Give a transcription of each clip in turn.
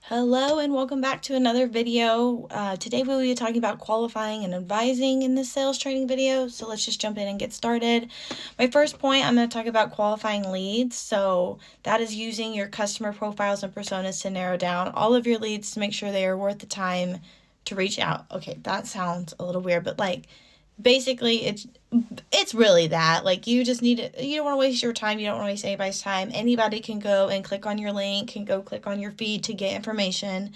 Hello and welcome back to another video. Today we will be talking about qualifying and advising in this sales training video. So let's just jump in and get started. My first point, I'm going to talk about qualifying leads. So that is using your customer profiles and personas to narrow down all of your leads to make sure they are worth the time to reach out. Okay, that sounds a little weird, but basically it's really that. You just need it. You don't want to waste your time. You don't want to waste anybody's time. Anybody can go and click on your link, can go click on your feed to get information,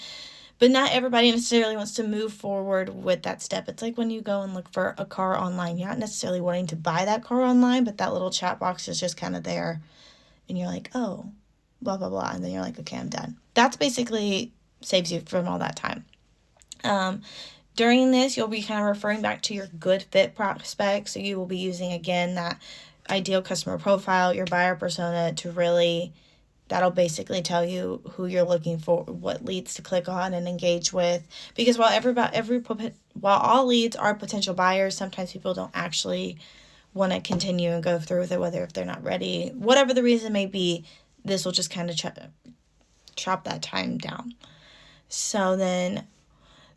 but not everybody necessarily wants to move forward with that step. It's like when you go and look for a car online, you're not necessarily wanting to buy that car online, but that little chat box is just kind of there and you're like, oh, blah blah blah, and then you're like, okay, I'm done. That's basically saves you from all that time. During this, you'll be kind of referring back to your good fit prospects. So you will be using, again, that ideal customer profile, your buyer persona, that'll basically tell you who you're looking for, what leads to click on and engage with. Because while all leads are potential buyers, sometimes people don't actually want to continue and go through with it, whether if they're not ready, whatever the reason may be. This will just kind of chop that time down. So then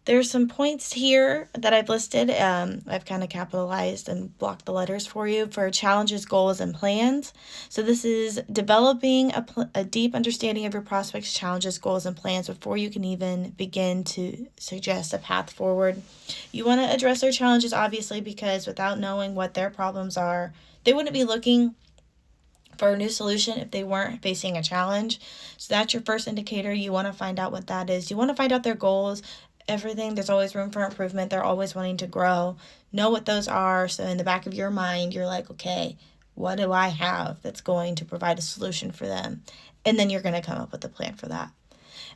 there's some points here that I've listed. I've kind of capitalized and blocked the letters for you for challenges, goals, and plans. So this is developing a deep understanding of your prospects' challenges, goals, and plans before you can even begin to suggest a path forward. You want to address their challenges, obviously, because without knowing what their problems are, they wouldn't be looking for a new solution if they weren't facing a challenge. So that's your first indicator. You want to find out what that is. You want to find out their goals. Everything, there's always room for improvement. They're always wanting to grow. Know what those are. So in the back of your mind, you're like, okay, what do I have that's going to provide a solution for them? And then you're going to come up with a plan for that.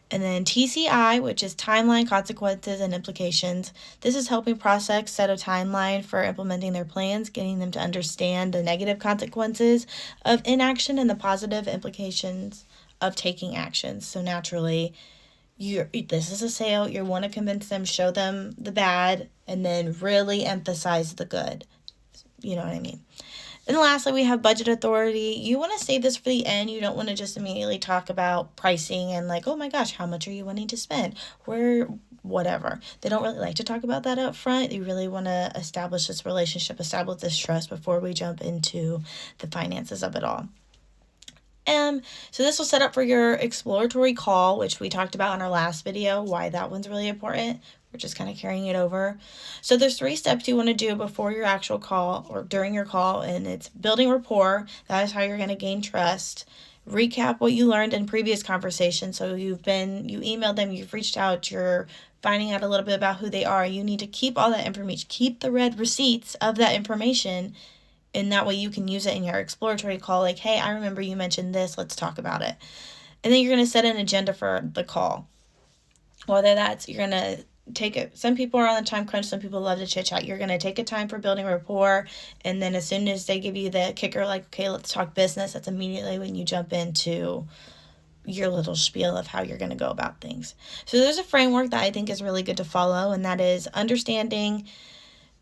And then TCI, which is timeline, consequences, and implications. This is helping prospects set a timeline for implementing their plans, getting them to understand the negative consequences of inaction and the positive implications of taking actions. So naturally, this is a sale. You want to convince them, show them the bad, and then really emphasize the good. You know what I mean? And lastly, we have budget authority. You want to save this for the end. You don't want to just immediately talk about pricing and oh my gosh, how much are you wanting to spend? Whatever. They don't really like to talk about that up front. You really want to establish this relationship, establish this trust before we jump into the finances of it all. So this will set up for your exploratory call, which we talked about in our last video, why that one's really important. We're just kind of carrying it over. So there's 3 steps you want to do before your actual call or during your call, and it's building rapport. That is how you're going to gain trust. Recap what you learned in previous conversations. So you emailed them, you've reached out, you're finding out a little bit about who they are. You need to keep all that information, keep the red receipts of that information, and that way you can use it in your exploratory call. Hey, I remember you mentioned this. Let's talk about it. And then you're going to set an agenda for the call. Whether that's you're going to take it. Some people are on the time crunch. Some people love to chit chat. You're going to take a time for building rapport. And then as soon as they give you the kicker, okay, let's talk business, that's immediately when you jump into your little spiel of how you're going to go about things. So there's a framework that I think is really good to follow, and that is understanding,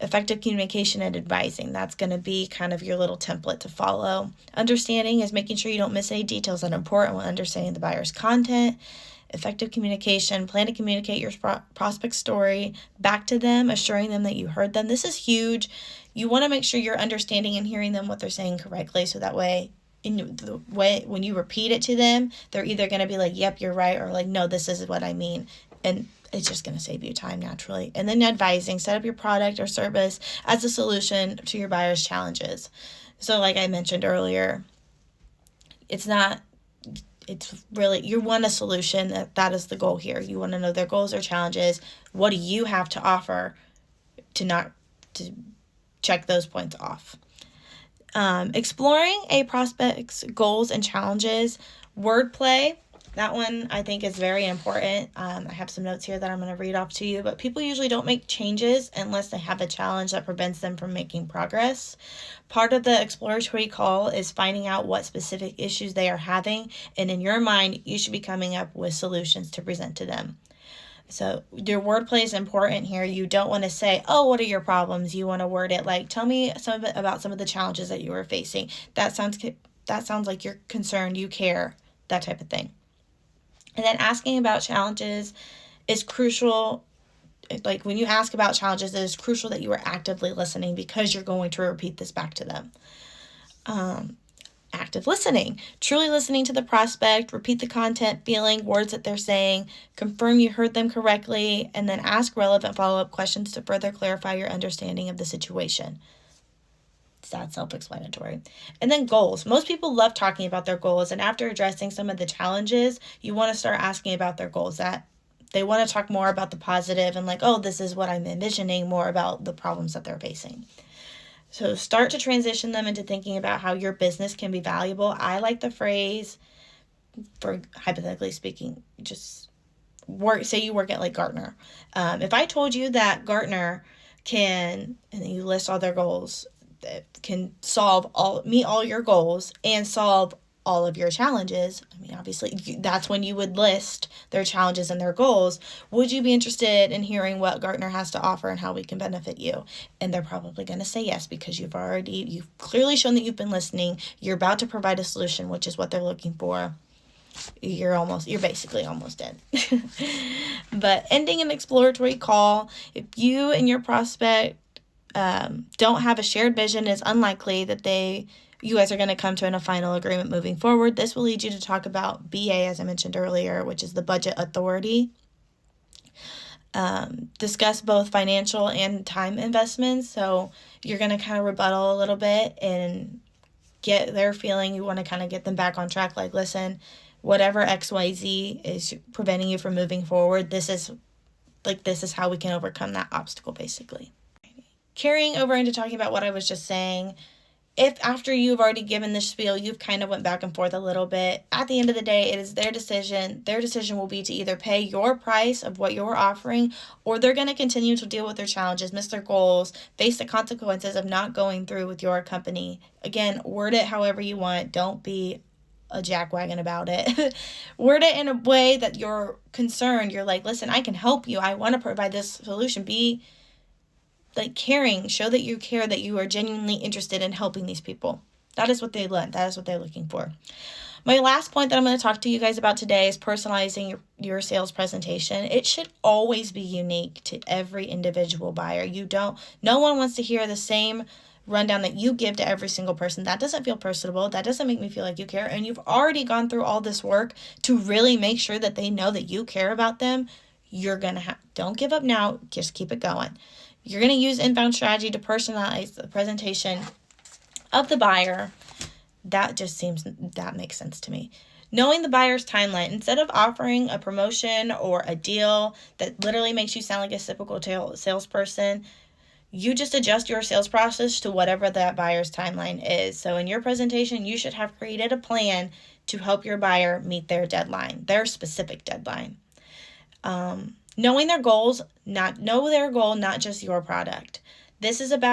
effective communication, and advising. That's going to be kind of your little template to follow. Understanding is making sure you don't miss any details that are important when understanding the buyer's content. Effective communication, plan to communicate your prospect story back to them, assuring them that you heard them. This is huge. You want to make sure you're understanding and hearing them what they're saying correctly, so that way, when you repeat it to them, they're either going to be like, yep, you're right, or no, this is what I mean. And it's just going to save you time naturally. And then advising, set up your product or service as a solution to your buyer's challenges. So like I mentioned earlier, it's really, you want a solution. That is the goal here. You want to know their goals or challenges. What do you have to offer to check those points off? Exploring a prospect's goals and challenges. Wordplay. That one I think is very important. I have some notes here that I'm going to read off to you, but people usually don't make changes unless they have a challenge that prevents them from making progress. Part of the exploratory call is finding out what specific issues they are having, and in your mind, you should be coming up with solutions to present to them. So your wordplay is important here. You don't want to say, oh, what are your problems? You want to word it tell me about some of the challenges that you are facing. That sounds like you're concerned, you care, that type of thing. And then asking about challenges is crucial. Like when you ask about challenges, it is crucial that you are actively listening because you're going to repeat this back to them. Active listening, truly listening to the prospect, repeat the content, feeling, words that they're saying, confirm you heard them correctly, and then ask relevant follow-up questions to further clarify your understanding of the situation. It's that self-explanatory. And then goals. Most people love talking about their goals, and after addressing some of the challenges, you want to start asking about their goals. That they want to talk more about the positive and like, oh, this is what I'm envisioning, more about the problems that they're facing. So start to transition them into thinking about how your business can be valuable. I like the phrase, for hypothetically speaking, just work, say you work at like Gartner. If I told you that Gartner can, and you list all their goals, that can meet all your goals and solve all of your challenges, I mean, obviously, that's when you would list their challenges and their goals. Would you be interested in hearing what Gartner has to offer and how we can benefit you? And they're probably going to say yes, because you've clearly shown that you've been listening. You're about to provide a solution, which is what they're looking for. You're basically almost dead. But ending an exploratory call, if you and your prospect don't have a shared vision, it's unlikely that you guys are going to come to a final agreement moving forward. This will lead you to talk about BA, as I mentioned earlier, which is the budget authority. Discuss both financial and time investments. So you're going to kind of rebuttal a little bit and get their feeling. You want to kind of get them back on track. Like, listen, whatever XYZ is preventing you from moving forward, this is how we can overcome that obstacle, basically. Carrying over into talking about what I was just saying, if after you've already given this spiel, you've kind of went back and forth a little bit, at the end of the day, it is their decision. Their decision will be to either pay your price of what you're offering, or they're going to continue to deal with their challenges, miss their goals, face the consequences of not going through with your company. Again, word it however you want. Don't be a jackwagon about it. Word it in a way that you're concerned. You're like, listen, I can help you. I want to provide this solution. Be like caring, show that you care, that you are genuinely interested in helping these people. That is what they want. That is what they're looking for. My last point that I'm going to talk to you guys about today is personalizing your sales presentation. It should always be unique to every individual buyer. No one wants to hear the same rundown that you give to every single person. That doesn't feel personable. That doesn't make me feel like you care. And you've already gone through all this work to really make sure that they know that you care about them. Don't give up now. Just keep it going. You're going to use inbound strategy to personalize the presentation of the buyer. That makes sense to me. Knowing the buyer's timeline, instead of offering a promotion or a deal that literally makes you sound like a typical salesperson, you just adjust your sales process to whatever that buyer's timeline is. So in your presentation, you should have created a plan to help your buyer meet their deadline, their specific deadline. Knowing their goals, not just your product. This isn't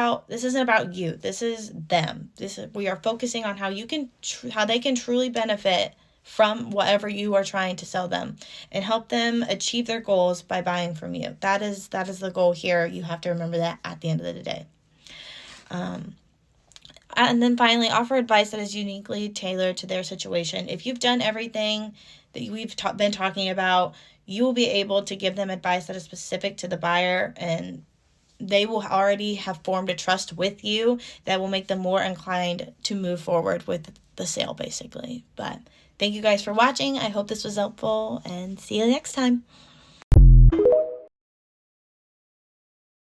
about you. This is them. We are focusing on how they can truly benefit from whatever you are trying to sell them, and help them achieve their goals by buying from you. That is the goal here. You have to remember that at the end of the day. And then finally, offer advice that is uniquely tailored to their situation. If you've done everything that we've been talking about, you will be able to give them advice that is specific to the buyer, and they will already have formed a trust with you that will make them more inclined to move forward with the sale, basically. But thank you guys for watching. I hope this was helpful, and see you next time.